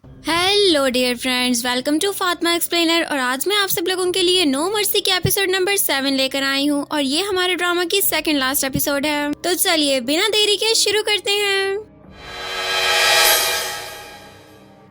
Hello dear friends, welcome to Fatima explainer. और आज मैं आप सब लोगों के लिए नो मर्सी के एपिसोड नंबर 7 लेकर आई हूँ और ये हमारे ड्रामा की सेकंड लास्ट एपिसोड है। तो चलिए बिना देरी के शुरू करते हैं।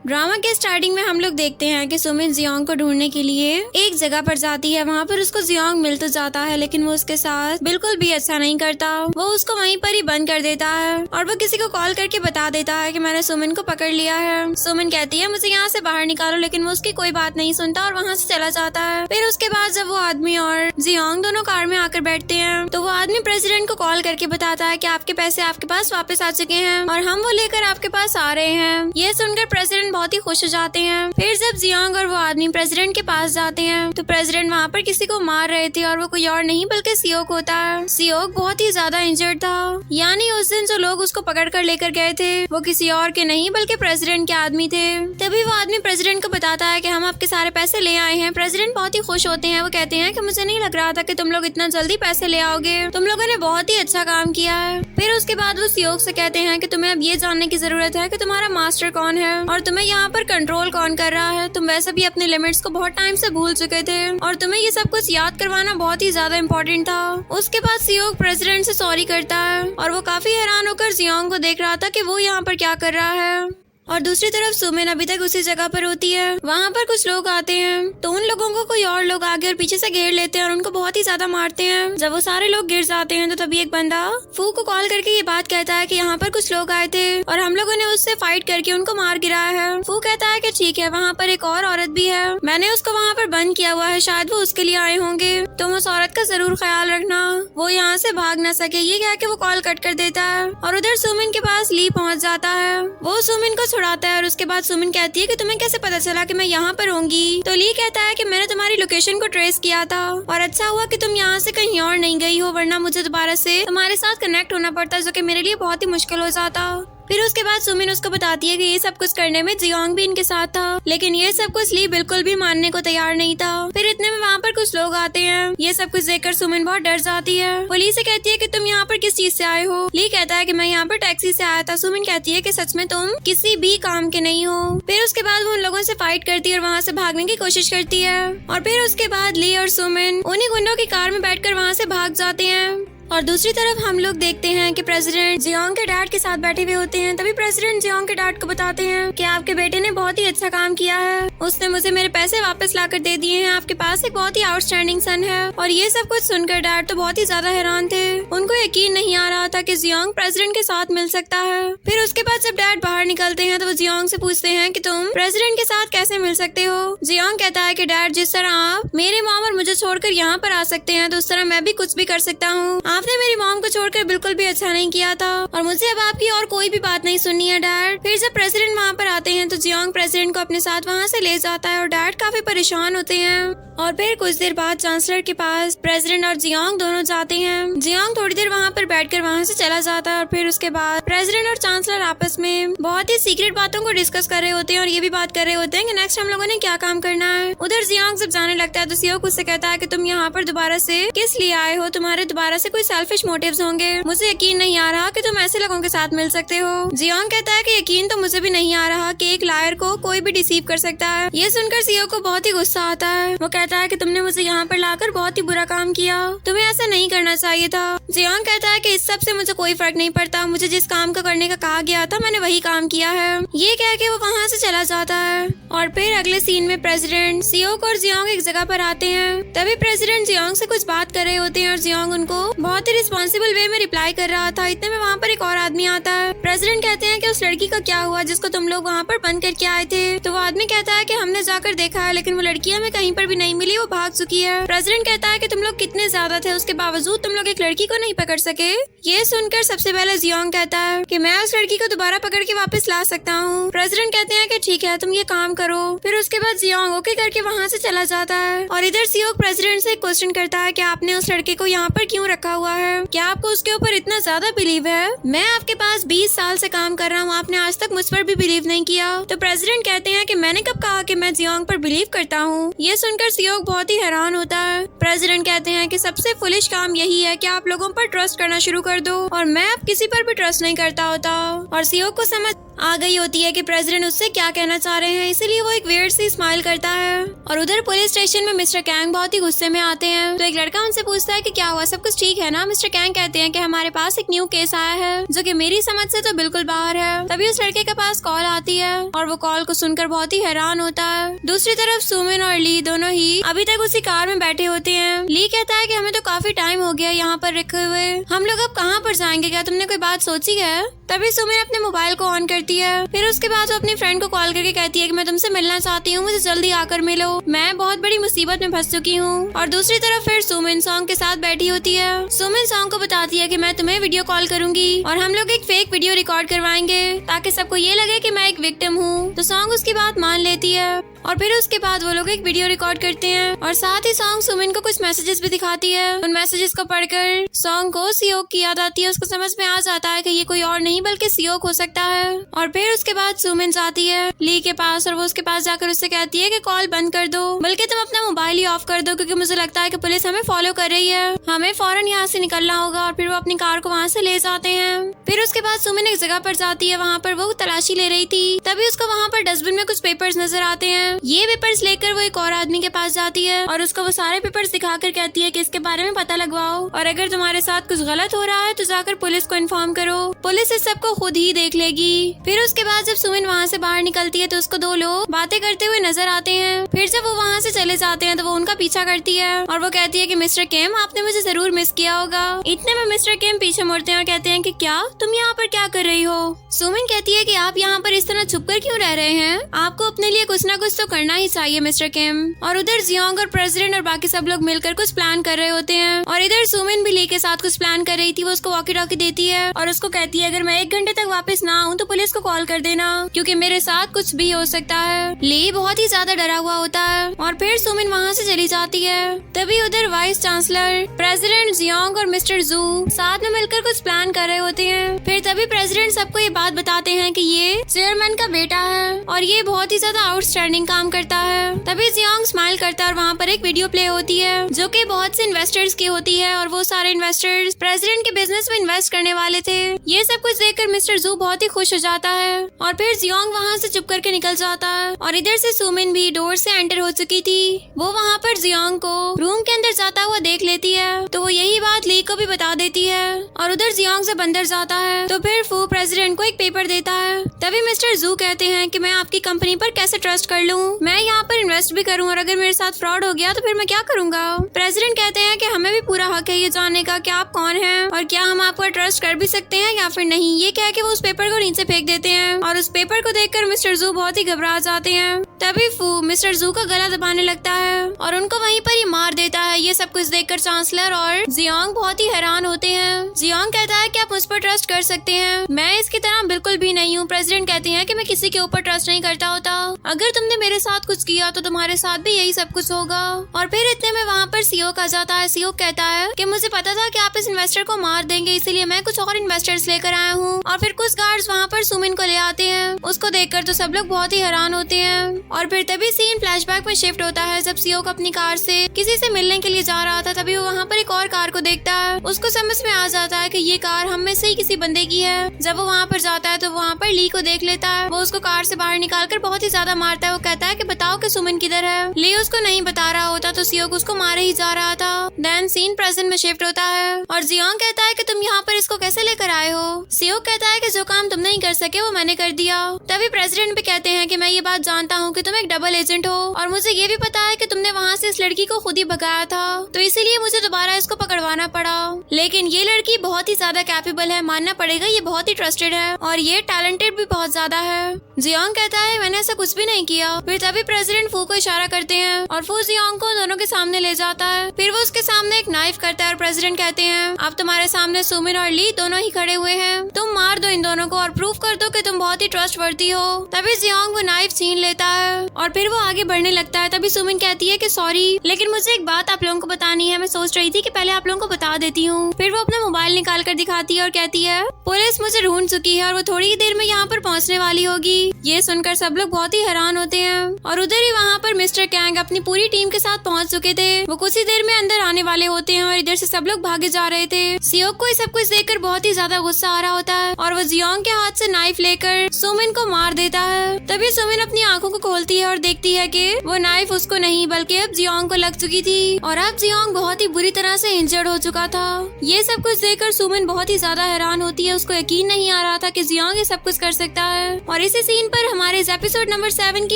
ड्रामा के स्टार्टिंग में हम लोग देखते हैं कि सुमिन जियोंग को ढूंढने के लिए एक जगह पर जाती है। वहाँ पर उसको जियोंग मिल तो जाता है, लेकिन वो उसके साथ बिल्कुल भी अच्छा नहीं करता। वो उसको वहीं पर ही बंद कर देता है और वो किसी को कॉल करके बता देता है कि मैंने सुमिन को पकड़ लिया है। सुमिन कहती है मुझे यहाँ से बाहर निकालो, लेकिन वो उसकी कोई बात नहीं सुनता और वहाँ से चला जाता है। फिर उसके बाद जब वो आदमी और जियोंग दोनों कार में आकर बैठते हैं तो वो आदमी प्रेसिडेंट को कॉल करके बताता है कि आपके पैसे आपके पास वापस आ चुके हैं और हम वो लेकर आपके पास आ रहे हैं। ये सुनकर प्रेसिडेंट बहुत ही खुश हो जाते हैं। फिर जब जियोंग और वो आदमी प्रेसिडेंट के पास जाते हैं तो प्रेसिडेंट वहाँ पर किसी को मार रहे थे और वो कोई और नहीं बल्कि सियोक होता है। सियोक बहुत ही ज्यादा इंजर्ड था, यानी उस दिन जो लोग उसको पकड़ कर लेकर गए थे वो किसी और के नहीं बल्कि प्रेसिडेंट के आदमी थे। तभी वो आदमी प्रेसिडेंट को बताता है कि हम आपके सारे पैसे ले आए हैं। प्रेसिडेंट बहुत ही खुश होते हैं। वो कहते हैं कि मुझे नहीं लग रहा था कि तुम लोग इतना जल्दी पैसे ले आओगे, तुम लोगों ने बहुत ही अच्छा काम किया है। फिर उसके बाद वो सियोक से कहते हैं कि तुम्हें अब ये जानने की जरूरत है कि तुम्हारा मास्टर कौन है और तुम्हें यहाँ पर कंट्रोल कौन कर रहा है। तुम वैसे भी अपने लिमिट्स को बहुत टाइम से भूल चुके थे और तुम्हें ये सब कुछ याद करवाना बहुत ही ज्यादा इम्पोर्टेंट था। उसके बाद सियोक प्रेसिडेंट से सॉरी करता है और वो काफी हैरान होकर जियोंग को देख रहा था कि वो यहाँ पर क्या कर रहा है। और दूसरी तरफ सुमिन अभी तक उसी जगह पर होती है। वहाँ पर कुछ लोग आते हैं तो उन लोगों को कोई और लोग आगे और पीछे से घेर लेते हैं और उनको बहुत ही ज्यादा मारते हैं। जब वो सारे लोग गिर जाते हैं तो तभी एक बंदा फू को कॉल करके ये बात कहता है कि यहाँ पर कुछ लोग आए थे और हम लोगों ने उससे फाइट करके उनको मार गिराया है। फू कहता है कि ठीक है, वहाँ पर एक और औरत भी है, मैंने उसको वहाँ पर बंद किया हुआ है, शायद वो उसके लिए आए होंगे, तुम उस औरत का जरूर ख्याल रखना, वो यहाँ से भाग न सके। ये कह के वो कॉल कट कर देता है और उधर सुमिन के पास ली पहुँच जाता है। वो सुमिन को छुड़ाता है और उसके बाद सुमिन कहती है कि तुम्हें कैसे पता चला कि मैं यहाँ पर होंगी। तो ली कहता है कि मैंने तुम्हारी लोकेशन को ट्रेस किया था और अच्छा हुआ कि तुम यहाँ से कहीं और नहीं गई हो, वरना मुझे दोबारा से तुम्हारे साथ कनेक्ट होना पड़ता, जो कि मेरे लिए बहुत ही मुश्किल हो जाता। फिर उसके बाद सुमिन उसको बताती है कि ये सब कुछ करने में जियोंग भी इनके साथ था, लेकिन ये सब कुछ ली बिल्कुल भी मानने को तैयार नहीं था। फिर इतने में वहाँ पर कुछ लोग आते हैं। ये सब कुछ देखकर सुमिन बहुत डर जाती है। वो ली से कहती है कि तुम यहाँ पर किस चीज से आए हो। ली कहता है कि मैं यहाँ पर टैक्सी से आया था। सुमिन कहती है कि सच में तुम किसी भी काम के नहीं हो। फिर उसके बाद वो उन लोगों से फाइट करती है और वहाँ से भागने की कोशिश करती है और फिर उसके बाद ली और सुमिन उन्हीं गुंडों की कार में बैठकर वहाँ से भाग जाते हैं। और दूसरी तरफ हम लोग देखते हैं कि प्रेसिडेंट जियोंग के डैड के साथ बैठे हुए होते हैं। तभी प्रेसिडेंट जियोंग के डैड को बताते हैं कि आपके बेटे ने बहुत ही अच्छा काम किया है, उसने मुझे मेरे पैसे वापस लाकर दे दिए हैं, आपके पास एक बहुत ही आउटस्टैंडिंग सन है। और ये सब कुछ सुनकर डैड तो बहुत ही ज्यादा हैरान थे, उनको यकीन नहीं आ रहा था कि जियोंग प्रेसिडेंट के साथ मिल सकता है। फिर उसके बाद जब डैड बाहर निकलते हैं तो वो जियोंग से पूछते हैं कि तुम प्रेसिडेंट के साथ कैसे मिल सकते हो। जियोंग कहता है कि डैड, जिस तरह आप मेरे मॉम और मुझे छोड़कर यहाँ पर आ सकते हैं तो उस तरह मैं भी कुछ भी कर सकता हूँ। आपने मेरी मॉम को छोड़कर बिल्कुल भी अच्छा नहीं किया था और मुझे अब आपकी और कोई भी बात नहीं सुननी है डैड। फिर जब प्रेसिडेंट वहाँ पर आते हैं तो जियोंग प्रेसिडेंट को अपने साथ वहाँ से ले जाता है और डैड काफी परेशान होते हैं। और फिर कुछ देर बाद चांसलर के पास प्रेसिडेंट और जियोंग दोनों जाते हैं। जियोंग थोड़ी देर वहाँ पर बैठकर वहाँ से चला जाता है और फिर उसके बाद प्रेसिडेंट और चांसलर आपस में बहुत ही सीक्रेट बातों को डिस्कस कर रहे होते हैं और ये भी बात कर रहे होते हैं कि नेक्स्ट हम लोगों ने क्या काम करना है। उधर जियोंग जब जाने लगता है तो सियोक उससे कहता है कि तुम यहाँ पर दोबारा से किस लिए आए हो, तुम्हारे दोबारा से कोई सेल्फिश मोटिव्स होंगे, मुझे यकीन नहीं आ रहा कि तुम ऐसे लोगों के साथ मिल सकते हो। जियोंग कहता है कि यकीन तो मुझे भी नहीं आ रहा कि एक लायर को कोई भी डिसीव कर सकता है। ये सुनकर सियोक को बहुत ही गुस्सा आता है। वो कहता है कि तुमने मुझे यहाँ पर लाकर बहुत ही बुरा काम किया, तुम्हें ऐसा नहीं करना चाहिए था। जियोंग कहता है कि इस सब से मुझे कोई फर्क नहीं पड़ता, मुझे जिस काम को करने का कहा गया था मैंने वही काम किया है। ये कह के वो वहाँ से चला जाता है। और फिर अगले सीन में प्रेसिडेंट सियोक और जियोंग एक जगह पर आते हैं। तभी प्रेसिडेंट जियोंग से कुछ बात कर रहे होते हैं और जियोंग उनको बहुत ही रिस्पॉन्सिबल वे में रिप्लाई कर रहा था। इतने में वहाँ पर एक और आदमी आता है। प्रेसिडेंट कहते हैं कि उस लड़की का क्या हुआ जिसको तुम लोग वहाँ पर बंद करके आए थे। तो वो आदमी कहता है कि हमने जाकर देखा है लेकिन वो लड़की हमें कहीं पर भी नहीं मिली, वो भाग चुकी है। प्रेसिडेंट कहता है कि तुम लोग कितने ज्यादा थे, उसके बावजूद तुम लोग एक लड़की को नहीं पकड़ सके। ये सुनकर सबसे पहले जियोंग कहता है कि मैं उस लड़की को दोबारा पकड़ के वापस ला सकता हूँ। प्रेसिडेंट कहते हैं कि ठीक है, तुम ये काम करो। फिर उसके बाद जियोंग ओके करके वहाँ से चला जाता है। और इधर सियोक प्रेसिडेंट से क्वेश्चन करता है कि आपने उस लड़के को यहाँ पर क्यों रखा हुआ है, क्या आपको उसके ऊपर इतना ज्यादा बिलीव है? मैं आपके पास 20 साल से काम कर रहा हूँ, आपने आज तक मुझ पर भी बिलीव नहीं किया। तो प्रेसिडेंट कहते हैं कि मैंने कब कहा कि मैं जियोंग पर बिलीव करता हूँ। ये सुनकर सियोक बहुत ही हैरान होता है। प्रेसिडेंट कहते हैं कि सबसे फुलिश काम यही है कि आप लोगों जियोंग पर ट्रस्ट करना शुरू कर दो और मैं अब किसी पर भी ट्रस्ट नहीं करता होता। और सियोंग को समझ आ गई होती है कि प्रेसिडेंट उससे क्या कहना चाह रहे हैं, इसीलिए वो एक वियर्ड सी स्माइल करता है। और उधर पुलिस स्टेशन में मिस्टर कैंग बहुत ही गुस्से में आते हैं। तो एक लड़का उनसे पूछता है कि क्या हुआ, सब कुछ ठीक है ना। मिस्टर कैंग कहते हैं कि हमारे पास एक न्यू केस आया है जो कि मेरी समझ से तो बिल्कुल बाहर है। तभी उस लड़के के पास कॉल आती है और वो कॉल को सुनकर बहुत ही हैरान होता है। दूसरी तरफ सुमिन और ली दोनों ही अभी तक उसी कार में बैठे होते हैं। ली कहता है कि हमें तो काफी टाइम हो गया यहाँ पर रखे हुए, हम लोग अब कहाँ पर जाएंगे, क्या तुमने कोई बात सोची है। तभी सुमिन अपने मोबाइल को ऑन करती है। फिर उसके बाद वो अपनी फ्रेंड को कॉल करके कहती है कि मैं तुमसे मिलना चाहती हूँ, मुझे जल्दी आकर मिलो, मैं बहुत बड़ी मुसीबत में फंस चुकी हूँ। और दूसरी तरफ फिर सुमिन सॉन्ग के साथ बैठी होती है। सुमिन सॉन्ग को बताती है कि मैं तुम्हें वीडियो कॉल करूंगी और हम लोग एक फेक वीडियो रिकॉर्ड करवाएंगे ताकि सबको ये लगे कि मैं एक विक्टिम हूँ। तो सॉन्ग उसकी बात मान लेती है और फिर उसके बाद वो लोग एक वीडियो रिकॉर्ड करते हैं और साथ ही सॉन्ग सुमिन को कुछ मैसेजेस भी दिखाती है। उन मैसेजेस को पढ़कर सॉन्ग को सियोक की याद आती है। उसको समझ में आ जाता है कि ये कोई और नहीं बल्कि सियोक हो सकता है। और फिर उसके बाद सुमिन जाती है ली के पास और वो उसके पास जाकर उससे कहती है कि कॉल बंद कर दो, बल्कि तुम अपना मोबाइल ही ऑफ कर दो, क्योंकि मुझे लगता है कि पुलिस हमें फॉलो कर रही है, हमें फौरन यहाँ से निकलना होगा। और फिर वो अपनी कार को वहाँ से ले जाते हैं। फिर उसके बाद सुमिन एक जगह पर जाती है, वहाँ पर वो तलाशी ले रही थी। तभी उसको वहाँ पर डस्टबिन में कुछ पेपर्स नजर आते हैं। ये पेपर्स लेकर वो एक और आदमी के पास जाती है और उसको वो सारे पेपर्स दिखाकर कहती है कि इसके बारे में पता लगवाओ और अगर तुम्हारे साथ कुछ गलत हो रहा है तो जाकर पुलिस को इन्फॉर्म करो, पुलिस इस सब को खुद ही देख लेगी। फिर उसके बाद जब सुमिन वहाँ से बाहर निकलती है तो उसको दो लोग बातें करते हुए नजर आते हैं। फिर जब वो वहाँ से चले जाते हैं तो वो उनका पीछा करती है और वो कहती है कि मिस्टर केम, आपने मुझे जरूर मिस किया होगा। इतने में मिस्टर केम पीछे मुड़ते हैं और कहते हैं कि क्या तुम यहाँ पर क्या कर रही हो। सुमिन कहती है कि आप यहाँ पर इस तरह छुपकर क्यों रह रहे हैं, आपको अपने लिए कुछ ना कुछ तो करना ही चाहिए मिस्टर केम। और उधर जियोंग और प्रेसिडेंट और बाकी सब लोग मिलकर कुछ प्लान कर रहे होते हैं और इधर सुमिन भी ली के साथ कुछ प्लान कर रही थी। वो उसको वॉकी टॉकी देती है और उसको कहती है अगर मैं 1 घंटे तक वापस ना आऊँ तो पुलिस को कॉल कर देना, क्योंकि मेरे साथ कुछ भी हो सकता है। ली बहुत ही ज्यादा डरा हुआ होता है और फिर सुमिन वहाँ से चली जाती है। तभी उधर वाइस चांसलर, प्रेसिडेंट, जियोंग और मिस्टर जू साथ में मिलकर कुछ प्लान कर रहे होते हैं। फिर तभी प्रेसिडेंट सबको ये बात बताते हैं कि ये चेयरमैन का बेटा है और ये बहुत ही ज्यादा आउटस्टैंडिंग काम करता है। तभी जियोंग स्माइल करता है और वहाँ पर एक वीडियो प्ले होती है जो कि बहुत से इन्वेस्टर्स की होती है और वो सारे इन्वेस्टर्स प्रेसिडेंट के बिजनेस में इन्वेस्ट करने वाले थे। ये सब कुछ देखकर मिस्टर जू बहुत ही खुश हो जाता है और फिर जियोंग वहाँ से चुप करके निकल जाता है। और इधर से सुमिन भी डोर से एंटर हो चुकी थी। वो वहाँ पर जियोंग को रूम के अंदर जाता हुआ देख लेती है तो वो यही बात ली को भी बता देती है और उधर जियोंग जब अंदर जाता है तो फिर फू प्रेसिडेंट को एक पेपर देता है। तभी मिस्टर जू कहते हैं कि मैं आपकी कंपनी पर कैसे ट्रस्ट कर लूं, मैं यहाँ पर इन्वेस्ट भी करूं और अगर मेरे साथ फ्रॉड हो गया तो फिर मैं क्या करूंगा। प्रेसिडेंट कहते हैं कि हमें भी पूरा हक है ये जानने का कि आप कौन हैं और क्या हम आप पर ट्रस्ट कर भी सकते हैं या फिर नहीं। ये कह के वो उस पेपर को नीचे फेंक देते हैं और उस पेपर को देखकर मिस्टर जू बहुत ही घबरा जाते हैं। तभी फू मिस्टर जू का गला दबाने लगता है और उनको वहीं पर ही मार देता है। ये सब कुछ देखकर चांसलर और जियोंग बहुत ही हैरान होते हैं। जियोंग कहता है कि आप मुझ पर ट्रस्ट कर सकते हैं, मैं इसकी तरह बिल्कुल भी नहीं हूँ। प्रेसिडेंट कहते हैं कि मैं किसी के ऊपर ट्रस्ट नहीं करता होता, अगर तुमने मेरे साथ कुछ किया तो तुम्हारे साथ भी यही सब कुछ होगा। और फिर इतने में वहाँ पर सियोक आ जाता है। सियोक कहता है कि मुझे पता था कि आप इस इन्वेस्टर को मार देंगे, इसीलिए मैं कुछ और इन्वेस्टर्स लेकर आया हूँ। और फिर कुछ गार्ड्स वहाँ पर सुमिन को ले आते हैं। उसको देखकर तो सब लोग बहुत ही हैरान होते हैं। और फिर तभी सीन फ्लैशबैक में शिफ्ट होता है जब सियोक अपनी कार से किसी से मिलने के लिए जा रहा था। तभी वो वहाँ पर एक और कार को देखता है। उसको समझ में आ जाता है कि ये कार हम में से ही किसी बंदे की है। जब वो वहाँ पर जाता है तो वहाँ पर ली को देख लेता है। वो उसको कार से बाहर निकालकर बहुत ही ज्यादा मारता है। वो कहता है कि बताओ कि सुमिन किधर है। ली उसको नहीं बता रहा होता तो सियोक उसको मारे ही जा रहा था। देन सीन प्रेजेंट में शिफ्ट होता है और जियोंग कहता है कि तुम यहाँ पर इसको कैसे लेकर आए हो। सियोक कहता है कि जो काम तुम नहीं कर सके वो मैंने कर दिया। तभी प्रेसिडेंट भी कहते हैं कि मैं ये बात जानता हूँ कि तुम एक डबल एजेंट हो और मुझे ये भी पता है कि तुमने वहाँ से इस लड़की को खुद ही भगाया था, तो इसीलिए मुझे दोबारा इसको पकड़वाना पड़ा। लेकिन ये लड़की बहुत ही ज्यादा कैपेबल है, मानना पड़ेगा, ये बहुत ही ट्रस्टेड है और ये टैलेंटेड भी बहुत ज्यादा है। जियोंग कहता है मैंने ऐसा कुछ भी नहीं किया। फिर तभी प्रेसिडेंट फू को इशारा करते हैं और फू जियोंग को दोनों के सामने ले जाता है। फिर वो उसके सामने एक नाइफ करता है और प्रेसिडेंट कहते हैं अब तुम्हारे सामने सुमिन और ली दोनों ही खड़े हुए हैं, तुम मार दो इन दोनों को और प्रूफ कर दो कि तुम बहुत ही ट्रस्टवर्दी हो। तभी जियोंग वो नाइफ छीन लेता है और फिर वो आगे बढ़ने लगता है। तभी सुमिन कहती है कि सॉरी, लेकिन मुझे एक बात आप लोगों को बतानी है, मैं सोच रही थी कि पहले आप लोगों को बता देती हूँ। फिर वो अपना मोबाइल निकाल कर दिखाती है और कहती है पुलिस मुझे ढूंढ चुकी है और वो थोड़ी ही देर में यहाँ पर पहुँचने वाली होगी। ये सुनकर सब लोग बहुत ही हैरान होते हैं और उधर ही वहाँ पर मिस्टर कैंग अपनी पूरी टीम के साथ पहुँच चुके थे। वो कुछ ही देर में अंदर आने वाले होते हैं और इधर से सब लोग भागे जा रहे थे। सियोक को ये सब कुछ देखकर बहुत ही ज्यादा गुस्सा आ रहा होता है और वो जियोंग के हाथ से नाइफ लेकर सुमिन को मार देता है। तभी सुमिन अपनी आंखों को खोलती है और देखती है कि वो नाइफ उसको नहीं बल्कि अब जियोंग को लग चुकी थी और अब जियोंग बहुत ही बुरी तरह से इंजर्ड हो चुका था। ये सब कुछ देखकर सुमिन बहुत ही ज्यादा हैरान होती है। उसको यकीन नहीं आ रहा था कि जियोंग ये सब कुछ कर सकता है और इसी सीन पर हमारे एपिसोड नंबर 7 की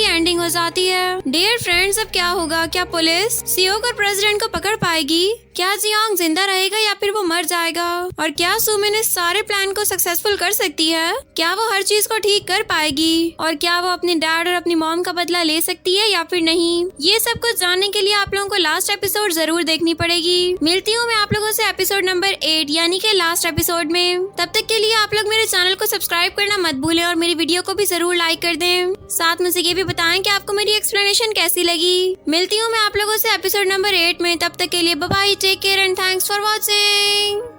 एंडिंग हो जाती है। डियर फ्रेंड्स, अब क्या होगा? क्या पुलिस सियोक और प्रेसिडेंट को पकड़ पाएगी? क्या जियोंग जिंदा रहेगा या फिर वो मर जाएगा? और क्या सुमिन इस सारे प्लान को सक्सेसफुल कर सकती है? क्या वो हर चीज को ठीक कर पाएगी? और क्या वो अपने डैड और अपनी मॉम का बदला ले सकती है या फिर नहीं? ये सब कुछ जानने के लिए आप लोगों को लास्ट एपिसोड जरूर देखनी पड़ेगी। मिलती हूँ मैं आप लोगों से एपिसोड नंबर 8 यानी कि लास्ट एपिसोड में। तब तक के लिए आप लोग मेरे चैनल को सब्सक्राइब करना मत भूलें और मेरी वीडियो को भी जरूर लाइक कर दें। साथ में से ये भी बताएं कि आपको मेरी एक्सप्लेनेशन कैसी लगी। मिलती हूँ मैं आप लोगों से एपिसोड नंबर 8 में। तब तक के लिए bye bye, take care and thanks for watching.